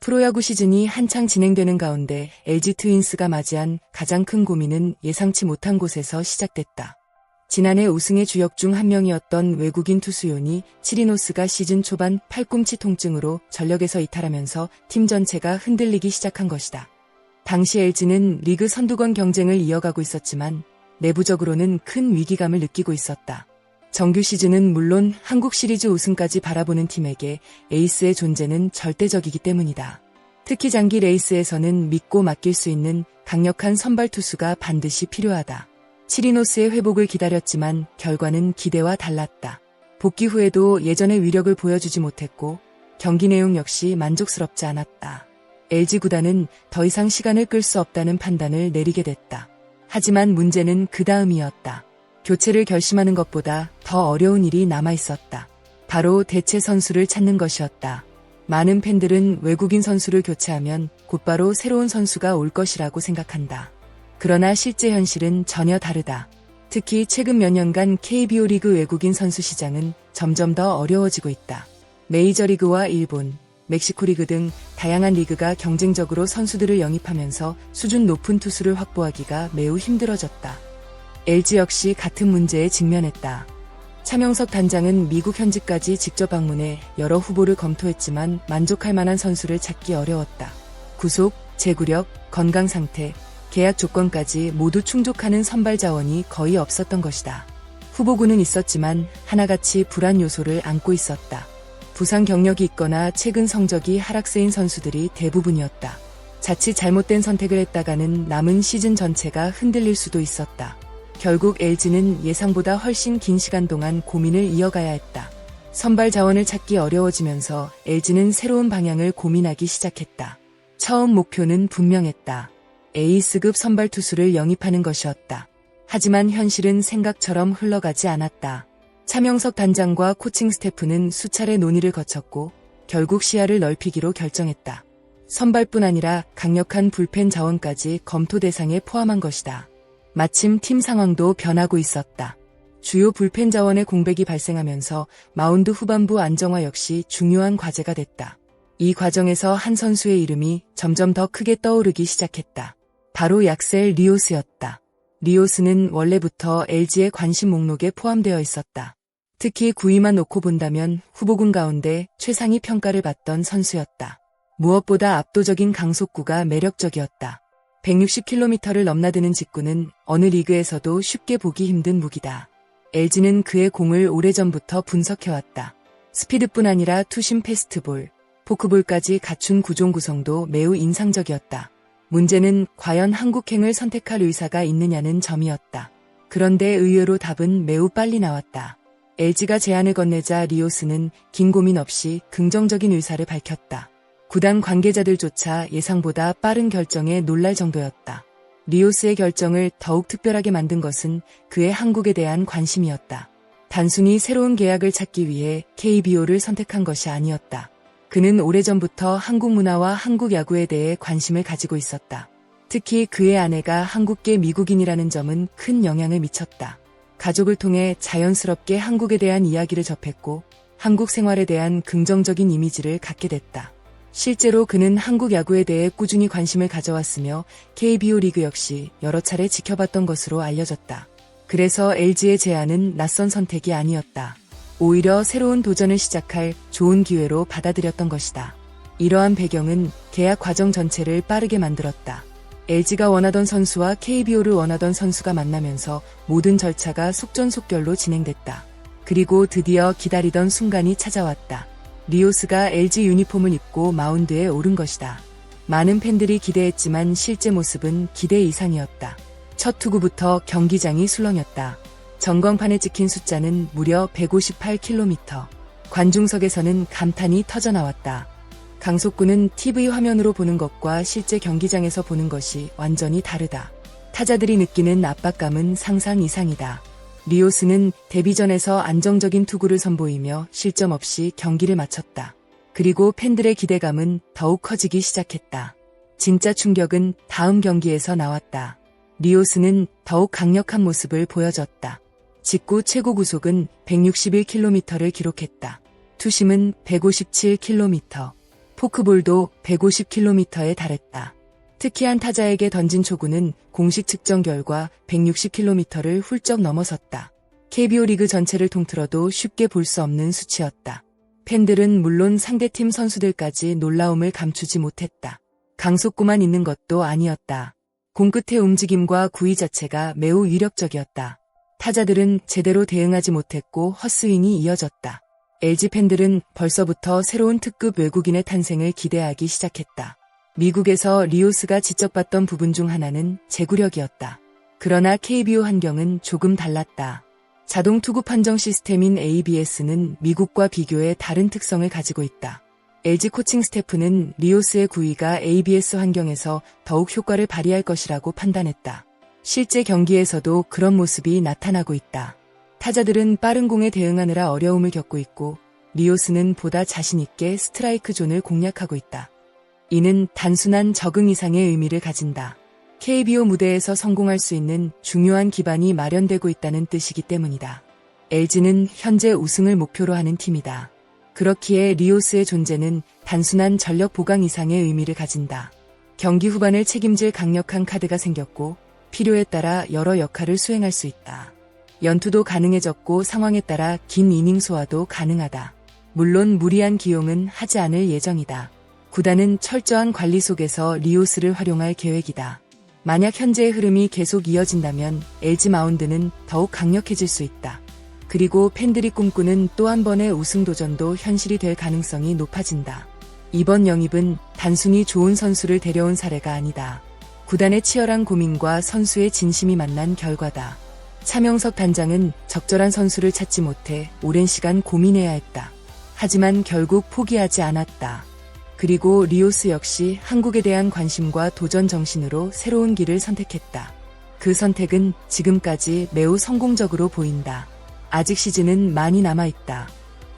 프로야구 시즌이 한창 진행되는 가운데 LG 트윈스가 맞이한 가장 큰 고민은 예상치 못한 곳에서 시작됐다. 지난해 우승의 주역 중 한 명이었던 외국인 투수요니 치리노스가 시즌 초반 팔꿈치 통증으로 전력에서 이탈하면서 팀 전체가 흔들리기 시작한 것이다. 당시 LG는 리그 선두권 경쟁을 이어가고 있었지만 내부적으로는 큰 위기감을 느끼고 있었다. 정규 시즌은 물론 한국 시리즈 우승까지 바라보는 팀에게 에이스의 존재는 절대적이기 때문이다. 특히 장기 레이스에서는 믿고 맡길 수 있는 강력한 선발 투수가 반드시 필요하다. 치리노스의 회복을 기다렸지만 결과는 기대와 달랐다. 복귀 후에도 예전의 위력을 보여주지 못했고 경기 내용 역시 만족스럽지 않았다. LG 구단은 더 이상 시간을 끌 수 없다는 판단을 내리게 됐다. 하지만 문제는 그 다음이었다. 교체를 결심하는 것보다 더 어려운 일이 남아있었다. 바로 대체 선수를 찾는 것이었다. 많은 팬들은 외국인 선수를 교체하면 곧바로 새로운 선수가 올 것이라고 생각한다. 그러나 실제 현실은 전혀 다르다. 특히 최근 몇 년간 KBO 리그 외국인 선수 시장은 점점 더 어려워지고 있다. 메이저리그와 일본, 멕시코 리그 등 다양한 리그가 경쟁적으로 선수들을 영입하면서 수준 높은 투수를 확보하기가 매우 힘들어졌다. LG 역시 같은 문제에 직면했다. 차명석 단장은 미국 현지까지 직접 방문해 여러 후보를 검토했지만 만족할 만한 선수를 찾기 어려웠다. 구속, 제구력, 건강 상태, 계약 조건까지 모두 충족하는 선발 자원이 거의 없었던 것이다. 후보군은 있었지만 하나같이 불안 요소를 안고 있었다. 부상 경력이 있거나 최근 성적이 하락세인 선수들이 대부분이었다. 자칫 잘못된 선택을 했다가는 남은 시즌 전체가 흔들릴 수도 있었다. 결국 LG는 예상보다 훨씬 긴 시간 동안 고민을 이어가야 했다. 선발 자원을 찾기 어려워지면서 LG는 새로운 방향을 고민하기 시작했다. 처음 목표는 분명했다. 에이스급 선발 투수를 영입하는 것이었다. 하지만 현실은 생각처럼 흘러가지 않았다. 차명석 단장과 코칭 스태프는 수차례 논의를 거쳤고 결국 시야를 넓히기로 결정했다. 선발뿐 아니라 강력한 불펜 자원까지 검토 대상에 포함한 것이다. 마침 팀 상황도 변하고 있었다. 주요 불펜 자원의 공백이 발생하면서 마운드 후반부 안정화 역시 중요한 과제가 됐다. 이 과정에서 한 선수의 이름이 점점 더 크게 떠오르기 시작했다. 바로 약셀 리오스였다. 리오스는 원래부터 LG의 관심 목록에 포함되어 있었다. 특히 구위만 놓고 본다면 후보군 가운데 최상위 평가를 받던 선수였다. 무엇보다 압도적인 강속구가 매력적이었다. 160km를 넘나드는 직구는 어느 리그에서도 쉽게 보기 힘든 무기다. LG는 그의 공을 오래전부터 분석해왔다. 스피드뿐 아니라 투심 패스트볼, 포크볼까지 갖춘 구종 구성도 매우 인상적이었다. 문제는 과연 한국행을 선택할 의사가 있느냐는 점이었다. 그런데 의외로 답은 매우 빨리 나왔다. LG가 제안을 건네자 리오스는 긴 고민 없이 긍정적인 의사를 밝혔다. 구단 관계자들조차 예상보다 빠른 결정에 놀랄 정도였다. 리오스의 결정을 더욱 특별하게 만든 것은 그의 한국에 대한 관심이었다. 단순히 새로운 계약을 찾기 위해 KBO를 선택한 것이 아니었다. 그는 오래전부터 한국 문화와 한국 야구에 대해 관심을 가지고 있었다. 특히 그의 아내가 한국계 미국인이라는 점은 큰 영향을 미쳤다. 가족을 통해 자연스럽게 한국에 대한 이야기를 접했고 한국 생활에 대한 긍정적인 이미지를 갖게 됐다. 실제로 그는 한국 야구에 대해 꾸준히 관심을 가져왔으며 KBO 리그 역시 여러 차례 지켜봤던 것으로 알려졌다. 그래서 LG의 제안은 낯선 선택이 아니었다. 오히려 새로운 도전을 시작할 좋은 기회로 받아들였던 것이다. 이러한 배경은 계약 과정 전체를 빠르게 만들었다. LG가 원하던 선수와 KBO를 원하던 선수가 만나면서 모든 절차가 속전속결로 진행됐다. 그리고 드디어 기다리던 순간이 찾아왔다. 리오스가 LG 유니폼을 입고 마운드에 오른 것이다. 많은 팬들이 기대했지만 실제 모습은 기대 이상이었다. 첫 투구부터 경기장이 술렁였다. 전광판에 찍힌 숫자는 무려 158km. 관중석에서는 감탄이 터져나왔다. 강속구는 TV 화면으로 보는 것과 실제 경기장에서 보는 것이 완전히 다르다. 타자들이 느끼는 압박감은 상상 이상이다. 리오스는 데뷔전에서 안정적인 투구를 선보이며 실점 없이 경기를 마쳤다. 그리고 팬들의 기대감은 더욱 커지기 시작했다. 진짜 충격은 다음 경기에서 나왔다. 리오스는 더욱 강력한 모습을 보여줬다. 직구 최고 구속은 161km를 기록했다. 투심은 157km, 포크볼도 150km에 달했다. 특히 한 타자에게 던진 초구는 공식 측정 결과 160km를 훌쩍 넘어섰다. KBO 리그 전체를 통틀어도 쉽게 볼 수 없는 수치였다. 팬들은 물론 상대팀 선수들까지 놀라움을 감추지 못했다. 강속구만 있는 것도 아니었다. 공 끝의 움직임과 구위 자체가 매우 위력적이었다. 타자들은 제대로 대응하지 못했고 헛스윙이 이어졌다. LG 팬들은 벌써부터 새로운 특급 외국인의 탄생을 기대하기 시작했다. 미국에서 리오스가 지적받던 부분 중 하나는 제구력이었다. 그러나 KBO 환경은 조금 달랐다. 자동 투구 판정 시스템인 ABS는 미국과 비교해 다른 특성을 가지고 있다. LG 코칭 스태프는 리오스의 구위가 ABS 환경에서 더욱 효과를 발휘할 것이라고 판단했다. 실제 경기에서도 그런 모습이 나타나고 있다. 타자들은 빠른 공에 대응하느라 어려움을 겪고 있고 리오스는 보다 자신 있게 스트라이크 존을 공략하고 있다. 이는 단순한 적응 이상의 의미를 가진다. KBO 무대에서 성공할 수 있는 중요한 기반이 마련되고 있다는 뜻이기 때문이다. LG는 현재 우승을 목표로 하는 팀이다. 그렇기에 리오스의 존재는 단순한 전력 보강 이상의 의미를 가진다. 경기 후반을 책임질 강력한 카드가 생겼고 필요에 따라 여러 역할을 수행할 수 있다. 연투도 가능해졌고 상황에 따라 긴 이닝 소화도 가능하다. 물론 무리한 기용은 하지 않을 예정이다. 구단은 철저한 관리 속에서 리오스를 활용할 계획이다. 만약 현재의 흐름이 계속 이어진다면 LG 마운드는 더욱 강력해질 수 있다. 그리고 팬들이 꿈꾸는 또 한 번의 우승 도전도 현실이 될 가능성이 높아진다. 이번 영입은 단순히 좋은 선수를 데려온 사례가 아니다. 구단의 치열한 고민과 선수의 진심이 만난 결과다. 차명석 단장은 적절한 선수를 찾지 못해 오랜 시간 고민해야 했다. 하지만 결국 포기하지 않았다. 그리고 리오스 역시 한국에 대한 관심과 도전 정신으로 새로운 길을 선택했다. 그 선택은 지금까지 매우 성공적으로 보인다. 아직 시즌은 많이 남아있다.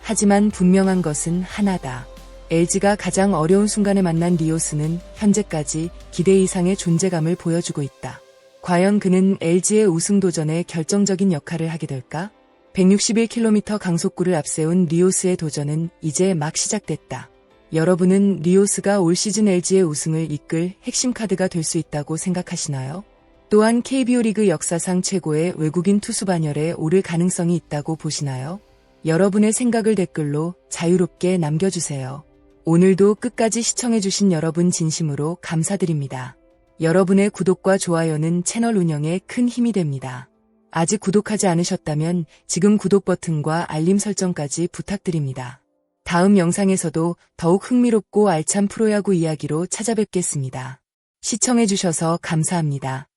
하지만 분명한 것은 하나다. LG가 가장 어려운 순간에 만난 리오스는 현재까지 기대 이상의 존재감을 보여주고 있다. 과연 그는 LG의 우승 도전에 결정적인 역할을 하게 될까? 161km 강속구를 앞세운 리오스의 도전은 이제 막 시작됐다. 여러분은 리오스가 올 시즌 LG의 우승을 이끌 핵심 카드가 될 수 있다고 생각하시나요? 또한 KBO 리그 역사상 최고의 외국인 투수 반열에 오를 가능성이 있다고 보시나요? 여러분의 생각을 댓글로 자유롭게 남겨주세요. 오늘도 끝까지 시청해주신 여러분 진심으로 감사드립니다. 여러분의 구독과 좋아요는 채널 운영에 큰 힘이 됩니다. 아직 구독하지 않으셨다면 지금 구독 버튼과 알림 설정까지 부탁드립니다. 다음 영상에서도 더욱 흥미롭고 알찬 프로야구 이야기로 찾아뵙겠습니다. 시청해주셔서 감사합니다.